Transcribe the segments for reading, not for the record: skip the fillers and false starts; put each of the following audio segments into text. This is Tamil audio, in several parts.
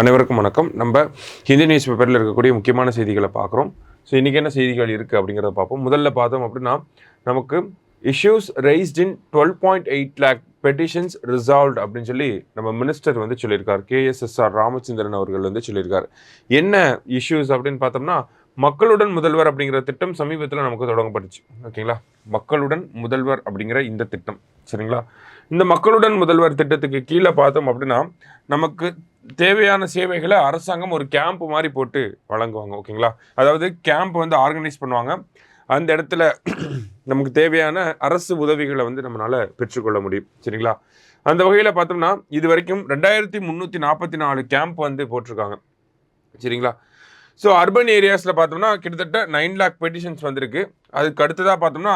அனைவருக்கும் வணக்கம். நம்ம ஹிந்தி நியூஸ் பேப்பரில் இருக்கக்கூடிய முக்கியமான செய்திகளை பார்க்குறோம். ஸோ இன்றைக்கி என்ன செய்திகள் இருக்குது அப்படிங்கிறத பார்ப்போம். முதல்ல பார்த்தோம் அப்படின்னா நமக்கு இஷ்யூஸ் ரைஸ்ட் இன் 12.8 lakh பெட்டிஷன்ஸ் ரிசால்வ்ட் அப்படின்னு சொல்லி நம்ம மினிஸ்டர் வந்து சொல்லியிருக்கார். KSSR ராமச்சந்திரன் அவர்கள் வந்து சொல்லியிருக்கார். என்ன இஷ்யூஸ் அப்படின்னு பார்த்தோம்னா மக்களுடன் முதல்வர் அப்படிங்கிற திட்டம் சமீபத்தில் நமக்கு தொடங்கப்பட்டுச்சு. ஓகேங்களா, மக்களுடன் முதல்வர் அப்படிங்கிற இந்த திட்டம் சரிங்களா. இந்த மக்களுடன் முதல்வர் திட்டத்துக்கு கீழே பார்த்தோம் அப்படின்னா நமக்கு தேவையான சேவைகளை அரசாங்கம் ஒரு கேம்ப் மாதிரி போட்டு வழங்குவாங்க. ஓகேங்களா, அதாவது கேம்ப் வந்து ஆர்கனைஸ் பண்ணுவாங்க. அந்த இடத்துல நமக்கு தேவையான அரசு உதவிகளை வந்து நம்மளால பெற்றுக்கொள்ள முடியும் சரிங்களா. அந்த வகையில் பார்த்தோம்னா இது வரைக்கும் 2344 கேம்ப் வந்து போட்டிருக்காங்க சரிங்களா. ஸோ அர்பன் ஏரியாஸில் பார்த்தோம்னா கிட்டத்தட்ட 9 lakh பெட்டிஷன்ஸ் வந்திருக்கு. அதுக்கு அடுத்ததாக பார்த்தோம்னா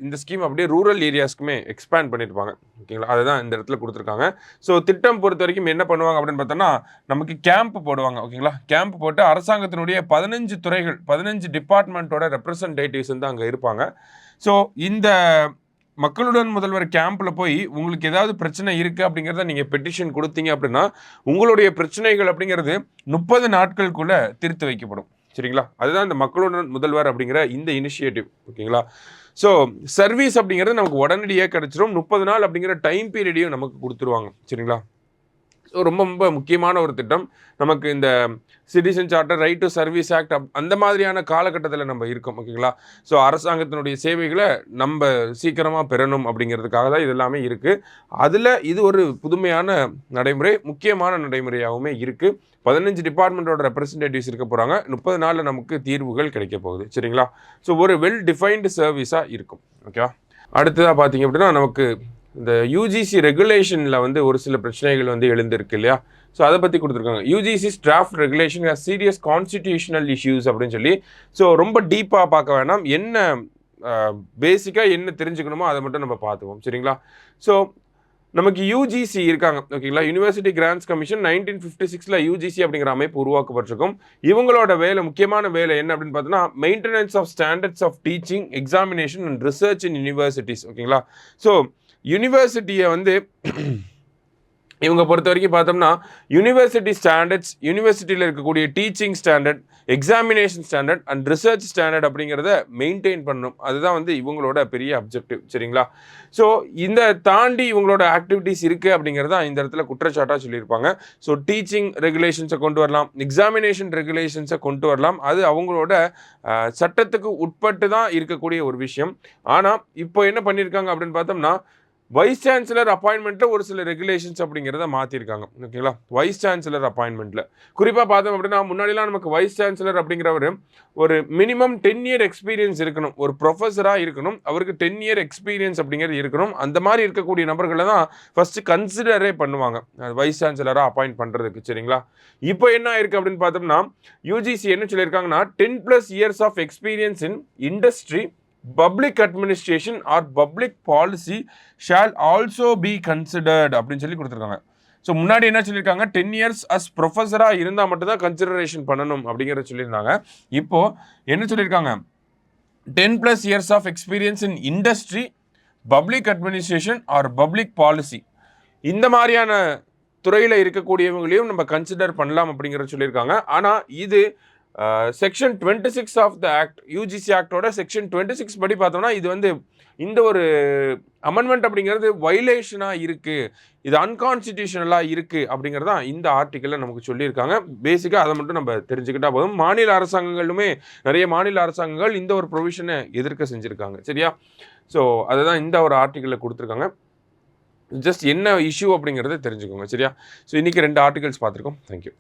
இந்த ஸ்கீம் அப்படியே ரூரல் ஏரியாஸ்க்குமே எக்ஸ்பேண்ட் பண்ணியிருப்பாங்க. ஓகேங்களா, அதுதான் இந்த இடத்துல கொடுத்துருக்காங்க. ஸோ திட்டம் பொறுத்த வரைக்கும் என்ன பண்ணுவாங்க அப்படின்னு பார்த்தோம்னா நமக்கு கேம்ப் போடுவாங்க. ஓகேங்களா, கேம்ப் போட்டு அரசாங்கத்தினுடைய 15 துறைகள் 15 டிபார்ட்மெண்ட்டோட ரெப்ரசன்டேட்டிவ்ஸ் வந்து அங்கே இருப்பாங்க. ஸோ இந்த மக்களுடன் முதல்வர் கேம்பில் போய் உங்களுக்கு ஏதாவது பிரச்சனை இருக்குது அப்படிங்கிறத நீங்கள் பெட்டிஷன் கொடுத்தீங்க அப்படின்னா உங்களுடைய பிரச்சனைகள் அப்படிங்கிறது 30 நாட்களுக்குள்ளே தீர்த்து வைக்கப்படும் சரிங்களா. அதுதான் இந்த மக்களுடன் முதல்வர் அப்படிங்கிற இந்த இனிஷியேட்டிவ். ஓகேங்களா, ஸோ சர்வீஸ் அப்படிங்கிறது நமக்கு உடனடியாக கிடைச்சிரும். 30 நாள் அப்படிங்கிற டைம் பீரியடையும் நமக்கு கொடுத்துருவாங்க சரிங்களா. ஸோ ரொம்ப ரொம்ப முக்கியமான ஒரு திட்டம். நமக்கு இந்த citizen charter, right to service act அந்த மாதிரியான காலகட்டத்தில் நம்ம இருக்கோம். ஓகேங்களா, ஸோ அரசாங்கத்தினுடைய சேவைகளை நம்ம சீக்கிரமாக பெறணும் அப்படிங்கிறதுக்காக தான் இது எல்லாமே இருக்குது. அதில் இது ஒரு புதுமையான நடைமுறை, முக்கியமான நடைமுறையாகவுமே இருக்குது. 15 டிபார்ட்மெண்ட்டோட ரெப்ரசன்டேட்டிவ்ஸ் இருக்க போகிறாங்க. 30 நாளில் நமக்கு தீர்வுகள் கிடைக்க போகுது சரிங்களா. ஸோ ஒரு வெல் டிஃபைன்டு சர்வீஸாக இருக்கும். ஓகேவா, அடுத்ததாக பார்த்தீங்க அப்படின்னா நமக்கு இந்த யூஜிசி ரெகுலேஷனில் வந்து ஒரு சில பிரச்சனைகள் வந்து எழுந்திருக்கு இல்லையா. ஸோ அதை பற்றி கொடுத்துருக்காங்க. UGC's draft regulation has serious constitutional issues அப்படின்னு சொல்லி. ஸோ ரொம்ப டீப்பாக பார்க்க வேணாம், என்ன பேசிக்காக என்ன தெரிஞ்சுக்கணுமோ அதை மட்டும் நம்ம பார்த்துவோம் சரிங்களா. ஸோ நமக்கு யூஜிசி இருக்காங்க. ஓகேங்களா, யூனிவர்சிட்டி கிராண்ட்ஸ் கமிஷன் 1956 யூஜிசி அப்படிங்கிற அமைப்பு உருவாக்கப்பட்டிருக்கும். இவங்களோட வேலை, முக்கியமான வேலை என்ன அப்படின்னு பார்த்தோன்னா maintenance of standards of teaching, examination and research in universities. ஓகேங்களா, ஸோ யூனிவர்சிட்டியை வந்து இவங்க பொறுத்த வரைக்கும் பார்த்தோம்னா யூனிவர்சிட்டி ஸ்டாண்டர்ட்ஸ், யூனிவர்சிட்டியில் இருக்கக்கூடிய teaching standard, examination standard and research standard அப்படிங்கிறத மெயின்டைன் பண்ணணும். அதுதான் வந்து இவங்களோட பெரிய அப்ஜெக்டிவ் சரிங்களா. ஸோ இந்த தாண்டி இவங்களோட ஆக்டிவிட்டீஸ் இருக்குது அப்படிங்கிறத இந்த இடத்துல குற்றச்சாட்டாக சொல்லியிருப்பாங்க. ஸோ டீச்சிங் ரெகுலேஷன்ஸை கொண்டு வரலாம், எக்ஸாமினேஷன் ரெகுலேஷன்ஸை கொண்டு வரலாம். அது அவங்களோட சட்டத்துக்கு உட்பட்டு தான் இருக்கக்கூடிய ஒரு விஷயம். ஆனால் இப்போ என்ன பண்ணியிருக்காங்க அப்படின்னு பார்த்தோம்னா வைஸ் சான்சலர் அப்பாயின்மெண்ட்டில் ஒரு சில ரெகுலேஷன்ஸ் அப்படிங்கிறத மாற்றிருக்காங்க. ஓகேங்களா, வைஸ் சான்சலர் அப்பாயின்மெண்ட்டில் குறிப்பாக பார்த்தோம் அப்படின்னா முன்னாடிலாம் நமக்கு வைஸ் சான்சலர் அப்படிங்கிறவர் ஒரு மினிமம் 10 year எக்ஸ்பீரியன்ஸ் இருக்கணும், ஒரு ப்ரொஃபஸராக இருக்கணும், அவருக்கு 10 year எக்ஸ்பீரியன்ஸ் அப்படிங்கிறது இருக்கணும். அந்த மாதிரி இருக்கக்கூடிய நபர்களை தான் ஃபஸ்ட்டு கன்சிடரே பண்ணுவாங்க வைஸ் சான்சலராக அப்பாயிண்ட் பண்ணுறதுக்கு சரிங்களா. இப்போ என்ன ஆயிருக்கு அப்படின்னு பார்த்தோம்னா யூஜிசி என்ன சொல்லியிருக்காங்கன்னா 10+ years of experience in industry, public administration or public policy shall also be considered அப்படின்னு சொல்லி கொடுத்துருக்காங்க. ஸோ முன்னாடி என்ன சொல்லியிருக்காங்க 10 years அஸ் ப்ரொஃபஸராக இருந்தால் மட்டும்தான் கன்சிடரேஷன் பண்ணணும் அப்படிங்கிறத சொல்லியிருந்தாங்க. இப்போது என்ன சொல்லியிருக்காங்க 10+ years of experience in industry, public administration or public policy, இந்த மாதிரியான துறையில் இருக்கக்கூடியவங்களையும் நம்ம கன்சிடர் பண்ணலாம் அப்படிங்கிறத சொல்லியிருக்காங்க. ஆனால் இது section 26 of the act, UGC ஆக்டோட செக்ஷன் 26 படி பார்த்தோம்னா இது வந்து இந்த ஒரு அமெண்ட்மெண்ட் அப்படிங்கிறது வயலேஷனாக இருக்குது, இது அன்கான்ஸ்டிடியூஷனலாக இருக்குது அப்படிங்கிறதான் இந்த ஆர்டிக்கலில் நமக்கு சொல்லியிருக்காங்க. பேசிக்காக அதை மட்டும் நம்ம தெரிஞ்சுக்கிட்டா போதும். மாநில அரசாங்கங்களுமே நிறைய மாநில அரசாங்கங்கள் இந்த ஒரு ப்ரொவிஷனை எதிர்க்க செஞ்சுருக்காங்க சரியா. ஸோ அதை தான் இந்த ஒரு ஆர்டிக்கலில் கொடுத்துருக்காங்க. ஜஸ்ட் என்ன இஷ்யூ அப்படிங்கிறத தெரிஞ்சுக்கோங்க சரியா. ஸோ இன்றைக்கி 2 ஆர்டிகல்ஸ் பார்த்துருக்கோம். தேங்க்யூ.